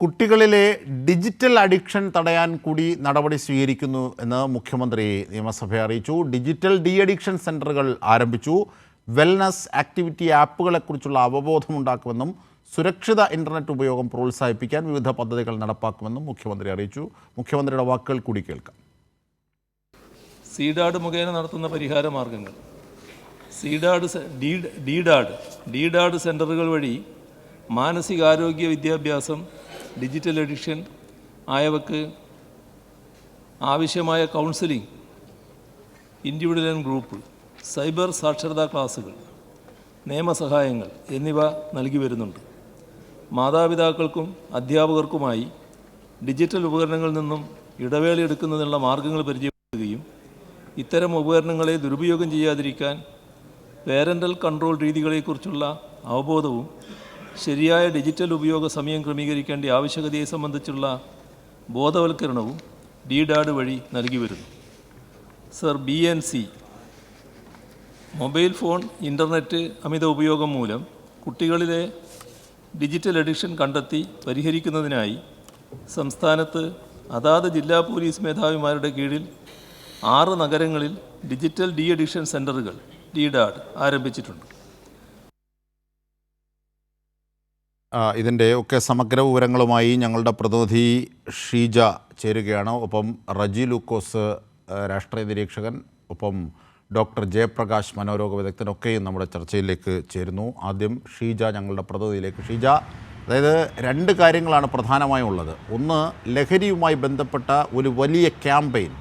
കുട്ടികളിലെ digital addiction തടയാൻ കൂടി നടപടി സ്വീകരിക്കുന്നു എന്ന് മുഖ്യമന്ത്രി നിയമസഭയെ അറിയിച്ചു. ഡിജിറ്റൽ ഡി അഡിക്ഷൻ സെൻ്ററുകൾ ആരംഭിച്ചു. വെൽനസ് ആക്ടിവിറ്റി ആപ്പുകളെക്കുറിച്ചുള്ള അവബോധമുണ്ടാക്കുമെന്നും സുരക്ഷിത ഇൻ്റർനെറ്റ് ഉപയോഗം പ്രോത്സാഹിപ്പിക്കാൻ വിവിധ പദ്ധതികൾ നടപ്പാക്കുമെന്നും മുഖ്യമന്ത്രി അറിയിച്ചു. മുഖ്യമന്ത്രിയുടെ വാക്കുകൾ കൂടി കേൾക്കാം. സീഡാഡ് മുഖേന നടത്തുന്ന പരിഹാര മാർഗങ്ങൾ, ഡീഡാഡ് സെൻ്ററുകൾ വഴി മാനസികാരോഗ്യ വിദ്യാഭ്യാസം, ഡിജിറ്റൽ അഡിക്ഷൻ ആയവർക്ക് ആവശ്യമായ കൗൺസിലിംഗ്, ഇൻഡിവിജ്വൽ ഗ്രൂപ്പ്, സൈബർ സാക്ഷരതാ ക്ലാസുകൾ, നിയമസഹായങ്ങൾ എന്നിവ നൽകി വരുന്നുണ്ട്. മാതാപിതാക്കൾക്കും അധ്യാപകർക്കുമായി ഡിജിറ്റൽ ഉപകരണങ്ങളിൽ നിന്നും ഇടവേള എടുക്കുന്നതിനുള്ള മാർഗങ്ങൾ പരിചയപ്പെടുത്തുകയും ഇത്തരം ഉപകരണങ്ങളെ ദുരുപയോഗം ചെയ്യാതിരിക്കാൻ പേരൻ്റൽ കൺട്രോൾ രീതികളെക്കുറിച്ചുള്ള അവബോധവും ശരിയായ ഡിജിറ്റൽ ഉപയോഗ സമയം ക്രമീകരിക്കേണ്ട ആവശ്യകതയെ സംബന്ധിച്ചുള്ള ബോധവൽക്കരണവും ഡീഡാഡ് വഴി നൽകി വരുന്നു. Sir, BNC mobile phone, internet അമിത ഉപയോഗം മൂലം കുട്ടികളിലെ ഡിജിറ്റൽ അഡിക്ഷൻ കണ്ടെത്തി പരിഹരിക്കുന്നതിനായി സംസ്ഥാനത്ത് അതാത് ജില്ലാ പോലീസ് മേധാവിമാരുടെ കീഴിൽ 6 നഗരങ്ങളിൽ ഡിജിറ്റൽ ഡി അഡിക്ഷൻ സെൻ്ററുകൾ ഡീഡാഡ് ആരംഭിച്ചിട്ടുണ്ട്. ഇതിൻ്റെ ഒക്കെ സമഗ്ര വിവരങ്ങളുമായി ഞങ്ങളുടെ പ്രതിനിധി ഷീജ ചേരുകയാണ്. ഒപ്പം റജി ലൂക്കോസ്, രാഷ്ട്രീയ നിരീക്ഷകൻ, ഒപ്പം ഡോക്ടർ ജയപ്രകാശ്, മനോരോഗ വിദഗ്ധനൊക്കെയും നമ്മുടെ ചർച്ചയിലേക്ക് ചേരുന്നു. ആദ്യം ഷീജ, ഞങ്ങളുടെ പ്രതിനിധിയിലേക്ക്. ഷീജ, അതായത് 2 കാര്യങ്ങളാണ് പ്രധാനമായും ഉള്ളത്. ഒന്ന്, ലഹരിയുമായി ബന്ധപ്പെട്ട ഒരു വലിയ ക്യാമ്പയിൻ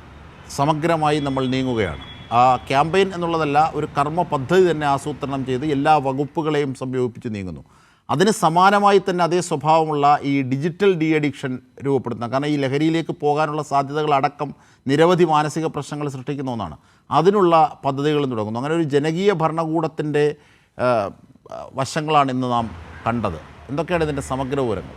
സമഗ്രമായി നമ്മൾ നീങ്ങുകയാണ്. ആ ക്യാമ്പയിൻ എന്നുള്ളതല്ല, ഒരു കർമ്മ പദ്ധതി തന്നെ ആസൂത്രണം ചെയ്ത് എല്ലാ വകുപ്പുകളെയും സംയോജിപ്പിച്ച് നീങ്ങുന്നു. അതിന് സമാനമായി തന്നെ അതേ സ്വഭാവമുള്ള ഈ ഡിജിറ്റൽ ഡി അഡിക്ഷൻ രൂപപ്പെടുത്തുന്നത്. കാരണം ഈ ലഹരിയിലേക്ക് പോകാനുള്ള സാധ്യതകളടക്കം നിരവധി മാനസിക പ്രശ്നങ്ങൾ സൃഷ്ടിക്കുന്ന ഒന്നാണ്. അതിനുള്ള പദ്ധതികളും തുടങ്ങുന്നു. അങ്ങനെ ഒരു ജനകീയ ഭരണകൂടത്തിൻ്റെ വശങ്ങളാണ് ഇന്ന് നാം കണ്ടത്. എന്തൊക്കെയാണ് ഇതിൻ്റെ സമഗ്ര വിവരങ്ങൾ?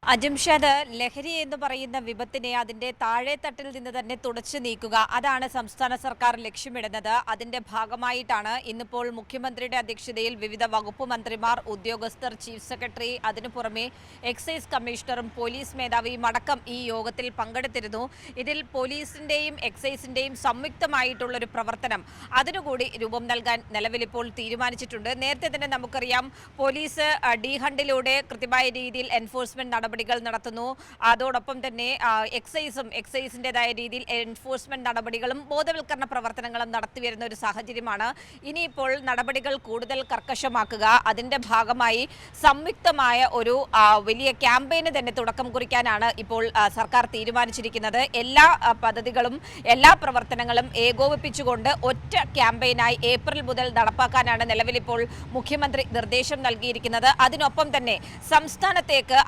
അജംഷാദ്, ലഹരി എന്ന് പറയുന്ന വിപത്തിനെ അതിന്റെ താഴെത്തട്ടിൽ നിന്ന് തന്നെ തുടച്ചു നീക്കുക, അതാണ് സംസ്ഥാന സർക്കാർ ലക്ഷ്യമിടുന്നത്. അതിന്റെ ഭാഗമായിട്ടാണ് ഇന്നിപ്പോൾ മുഖ്യമന്ത്രിയുടെ അധ്യക്ഷതയിൽ വിവിധ വകുപ്പ് മന്ത്രിമാർ, ഉദ്യോഗസ്ഥർ, ചീഫ് സെക്രട്ടറി, അതിനു പുറമെ എക്സൈസ് കമ്മീഷണറും പോലീസ് മേധാവിയും അടക്കം ഈ യോഗത്തിൽ പങ്കെടുത്തിരുന്നു. ഇതിൽ പോലീസിന്റെയും എക്സൈസിന്റെയും സംയുക്തമായിട്ടുള്ളൊരു പ്രവർത്തനം, അതിനുകൂടി രൂപം നൽകാൻ നിലവിലിപ്പോൾ തീരുമാനിച്ചിട്ടുണ്ട്. നേരത്തെ തന്നെ നമുക്കറിയാം, പോലീസ് ഡി ഹണ്ടിലൂടെ കൃത്യമായ രീതിയിൽ എൻഫോഴ്സ്മെന്റ് നടപടികൾ നടത്തുന്നു. അതോടൊപ്പം തന്നെ എക്സൈസിൻ്റെതായ രീതിയിൽ എൻഫോഴ്സ്മെന്റ് നടപടികളും ബോധവൽക്കരണ പ്രവർത്തനങ്ങളും നടത്തിവരുന്ന ഒരു സാഹചര്യമാണ്. ഇനിയിപ്പോൾ നടപടികൾ കൂടുതൽ കർക്കശമാക്കുക, അതിൻ്റെ ഭാഗമായി സംയുക്തമായ ഒരു വലിയ ക്യാമ്പയിന് തന്നെ തുടക്കം കുറിക്കാനാണ് ഇപ്പോൾ സർക്കാർ തീരുമാനിച്ചിരിക്കുന്നത്. എല്ലാ പദ്ധതികളും എല്ലാ പ്രവർത്തനങ്ങളും ഏകോപിപ്പിച്ചുകൊണ്ട് ഒറ്റ ക്യാമ്പയിനായി ഏപ്രിൽ മുതൽ നടപ്പാക്കാനാണ് നിലവിലിപ്പോൾ മുഖ്യമന്ത്രി നിർദ്ദേശം നൽകിയിരിക്കുന്നത്. അതിനൊപ്പം തന്നെ സംസ്ഥാനത്തേക്ക്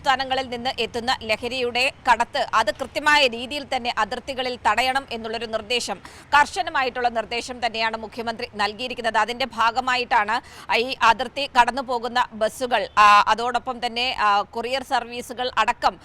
സംസ്ഥാനങ്ങളിൽ നിന്ന് എത്തുന്ന ലഹരിയുടെ കടത്ത് അത് കൃത്യമായ രീതിയിൽ തന്നെ അതിർത്തികളിൽ തടയണം എന്നുള്ളൊരു നിർദ്ദേശം, കർശനമായിട്ടുള്ള നിർദ്ദേശം തന്നെയാണ് മുഖ്യമന്ത്രി നൽകിയിരിക്കുന്നത്. അതിന്റെ ഭാഗമായിട്ടാണ് ഈ അതിർത്തി കടന്നു പോകുന്ന ബസ്സുകൾ, അതോടൊപ്പം തന്നെ കൊറിയർ സർവീസുകൾ അടക്കം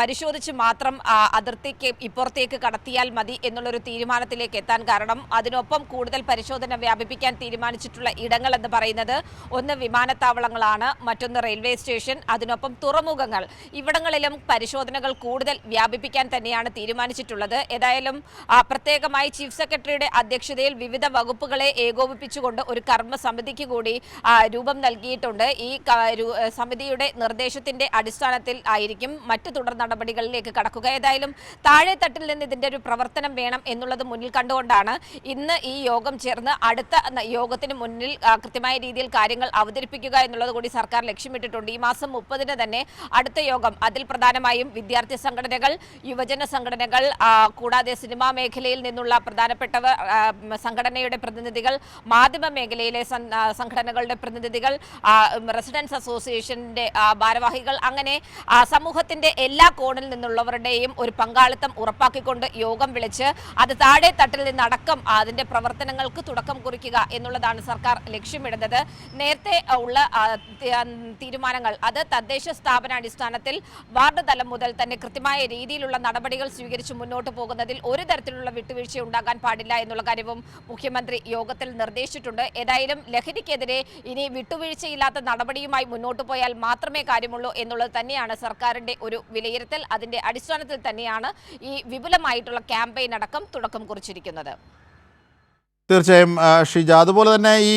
പരിശോധിച്ച് മാത്രം അതിർത്തിക്ക് ഇപ്പുറത്തേക്ക് കടത്തിയാൽ മതി എന്നുള്ളൊരു തീരുമാനത്തിലേക്ക് എത്താൻ കാരണം. അതിനൊപ്പം കൂടുതൽ പരിശോധന വ്യാപിപ്പിക്കാൻ തീരുമാനിച്ചിട്ടുള്ള ഇടങ്ങൾ എന്ന് പറയുന്നത് ഒന്ന് വിമാനത്താവളങ്ങളാണ്, മറ്റൊന്ന് റെയിൽവേ സ്റ്റേഷൻ, അതിനൊപ്പം തുറമുഖങ്ങൾ. ഇവിടങ്ങളിലും പരിശോധനകൾ കൂടുതൽ വ്യാപിപ്പിക്കാൻ തന്നെയാണ് തീരുമാനിച്ചിട്ടുള്ളത്. ഏതായാലും പ്രത്യേകമായി ചീഫ് സെക്രട്ടറിയുടെ അധ്യക്ഷതയിൽ വിവിധ വകുപ്പുകളെ ഏകോപിപ്പിച്ചുകൊണ്ട് ഒരു കർമ്മസമിതിക്ക് കൂടി രൂപം നൽകിയിട്ടുണ്ട്. ഈ സമിതിയുടെ നിർദ്ദേശത്തിന്റെ അടിസ്ഥാനത്തിൽ ആയിരിക്കും മറ്റു തുടർ നടപടികളിലേക്ക് കടക്കുക. ഏതായാലും താഴെത്തട്ടിൽ നിന്ന് ഇതിന്റെ ഒരു പ്രവർത്തനം വേണം എന്നുള്ളത് മുന്നിൽ കണ്ടുകൊണ്ടാണ് ഇന്ന് ഈ യോഗം ചേർന്ന് അടുത്ത യോഗത്തിന് മുന്നിൽ കൃത്യമായ രീതിയിൽ കാര്യങ്ങൾ അവതരിപ്പിക്കുക എന്നുള്ളത് കൂടി സർക്കാർ ലക്ഷ്യമിട്ടിട്ടുണ്ട്. ഈ മാസം 30-ന് തന്നെ അടുത്ത യോഗം, അതിൽ പ്രധാനമായും വിദ്യാർത്ഥി സംഘടനകൾ, യുവജന സംഘടനകൾ, കൂടാതെ സിനിമാ മേഖലയിൽ നിന്നുള്ള പ്രധാനപ്പെട്ടവർ, സംഘടനയുടെ പ്രതിനിധികൾ, മാധ്യമ മേഖലയിലെ സംഘടനകളുടെ പ്രതിനിധികൾ, റെസിഡൻസ് അസോസിയേഷന്റെ ഭാരവാഹികൾ, അങ്ങനെ സമൂഹത്തിന്റെ എല്ലാ കോണിൽ നിന്നുള്ളവരുടെയും ഒരു പങ്കാളിത്തം ഉറപ്പാക്കിക്കൊണ്ട് യോഗം വിളിച്ച് അത് താഴെ തട്ടിൽ നിന്നടക്കം അതിന്റെ പ്രവർത്തനങ്ങൾക്ക് തുടക്കം കുറിക്കുക എന്നുള്ളതാണ് സർക്കാർ ലക്ഷ്യമിടുന്നത്. നേരത്തെ ഉള്ള തീരുമാനങ്ങൾ അത് തദ്ദേശ സ്ഥാപന അടിസ്ഥാന അടിസ്ഥാനത്തിൽ വാർഡ് തലം മുതൽ തന്നെ കൃത്യമായ രീതിയിലുള്ള നടപടികൾ സ്വീകരിച്ച് മുന്നോട്ട് പോകുന്നതിൽ ഒരു തരത്തിലുള്ള വിട്ടുവീഴ്ച ഉണ്ടാകാൻ പാടില്ല എന്നുള്ള കാര്യവും മുഖ്യമന്ത്രി യോഗത്തിൽ നിർദ്ദേശിച്ചിട്ടുണ്ട്. ഏതായാലും ലഹരിക്കെതിരെ ഇനി വിട്ടുവീഴ്ചയില്ലാത്ത നടപടിയുമായി മുന്നോട്ട് പോയാൽ മാത്രമേ കാര്യമുള്ളൂ എന്നുള്ളത് തന്നെയാണ് സർക്കാരിന്റെ ഒരു വിലയിരുത്തൽ. അതിന്റെ അടിസ്ഥാനത്തിൽ തന്നെയാണ് ഈ വിപുലമായിട്ടുള്ള ക്യാമ്പയിൻ അടക്കം തുടക്കം കുറിച്ചിരിക്കുന്നത്. തീർച്ചയായും ഷീജ, അതുപോലെ തന്നെ ഈ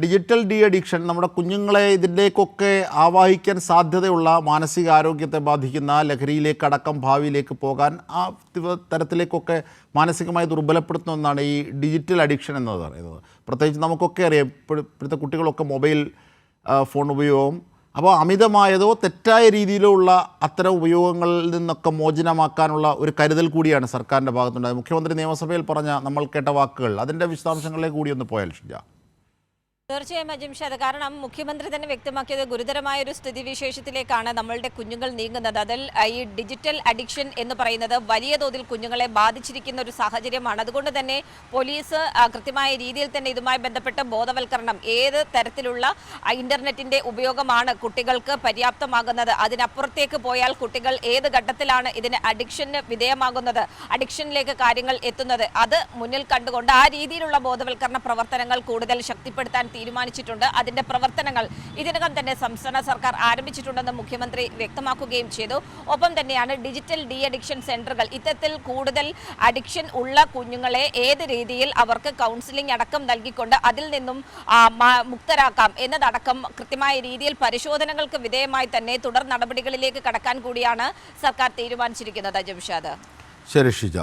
ഡിജിറ്റൽ ഡി അഡിക്ഷൻ നമ്മുടെ കുഞ്ഞുങ്ങളെ ഇതിലേക്കൊക്കെ ആവാഹിക്കാൻ സാധ്യതയുള്ള മാനസികാരോഗ്യത്തെ ബാധിക്കുന്ന ലഹരിയിലേക്കടക്കം ഭാവിയിലേക്ക് പോകാൻ ആ തരത്തിലേക്കൊക്കെ മാനസികമായി ദുർബലപ്പെടുത്തുന്ന ഒന്നാണ് ഈ ഡിജിറ്റൽ അഡിക്ഷൻ എന്ന് പറയുന്നത്. പ്രത്യേകിച്ച് നമുക്കൊക്കെ അറിയാം, ഇപ്പോഴത്തെ കുട്ടികളൊക്കെ മൊബൈൽ ഫോൺ ഉപയോഗം, അപ്പോൾ അമിതമായതോ തെറ്റായ രീതിയിലോ ഉള്ള അത്തരം ഉപയോഗങ്ങളിൽ നിന്നൊക്കെ മോചനമാക്കാനുള്ള ഒരു കരുതൽ കൂടിയാണ് സർക്കാരിൻ്റെ ഭാഗത്തുണ്ടായത്. മുഖ്യമന്ത്രി നിയമസഭയിൽ പറഞ്ഞ നമ്മൾ കേട്ട വാക്കുകൾ, അതിൻ്റെ വിശദാംശങ്ങളിലേക്ക് കൂടി ഒന്ന് പോയാൽ ഷിജ. തീർച്ചയായും അജിംഷാദ്, കാരണം മുഖ്യമന്ത്രി തന്നെ വ്യക്തമാക്കിയത് ഗുരുതരമായ ഒരു സ്ഥിതിവിശേഷത്തിലേക്കാണ് നമ്മളുടെ കുഞ്ഞുങ്ങൾ നീങ്ങുന്നത്. അതിൽ ഈ ഡിജിറ്റൽ അഡിക്ഷൻ എന്ന് പറയുന്നത് വലിയ തോതിൽ കുഞ്ഞുങ്ങളെ ബാധിച്ചിരിക്കുന്ന ഒരു സാഹചര്യമാണ്. അതുകൊണ്ട് തന്നെ പോലീസ് കൃത്യമായ രീതിയിൽ തന്നെ ഇതുമായി ബന്ധപ്പെട്ട് ബോധവൽക്കരണം, ഏത് തരത്തിലുള്ള ഇന്റർനെറ്റിന്റെ ഉപയോഗമാണ് കുട്ടികൾക്ക് പര്യാപ്തമാകുന്നത്, അതിനപ്പുറത്തേക്ക് പോയാൽ കുട്ടികൾ ഏത് ഘട്ടത്തിലാണ് ഇതിന് അഡിക്ഷന് വിധേയമാകുന്നത്, അഡിക്ഷനിലേക്ക് കാര്യങ്ങൾ എത്തുന്നത്, അത് മുന്നിൽ കണ്ടുകൊണ്ട് ആ രീതിയിലുള്ള ബോധവൽക്കരണ പ്രവർത്തനങ്ങൾ കൂടുതൽ ശക്തിപ്പെടുത്താൻ തീരുമാനിച്ചിട്ടുണ്ട്. അതിന്റെ പ്രവർത്തനങ്ങൾ ഇതിനകം തന്നെ സംസ്ഥാന സർക്കാർ ആരംഭിച്ചിട്ടുണ്ടെന്ന് മുഖ്യമന്ത്രി വ്യക്തമാക്കുകയും ചെയ്തു. ഒപ്പം തന്നെയാണ് ഡിജിറ്റൽ ഡി അഡിക്ഷൻ സെന്ററുകൾ, ഇത്തരത്തിൽ കൂടുതൽ അഡിക്ഷൻ ഉള്ള കുഞ്ഞുങ്ങളെ ഏത് രീതിയിൽ അവർക്ക് കൗൺസിലിംഗ് അടക്കം നൽകിക്കൊണ്ട് അതിൽ നിന്നും മുക്തരാക്കാം എന്നതടക്കം കൃത്യമായ രീതിയിൽ പരിശോധനകൾക്ക് വിധേയമായി തന്നെ തുടർ നടപടികളിലേക്ക് കടക്കാൻ കൂടിയാണ് സർക്കാർ തീരുമാനിച്ചിരിക്കുന്നത്. ജംഷാദ്. ശരി ഷിജ.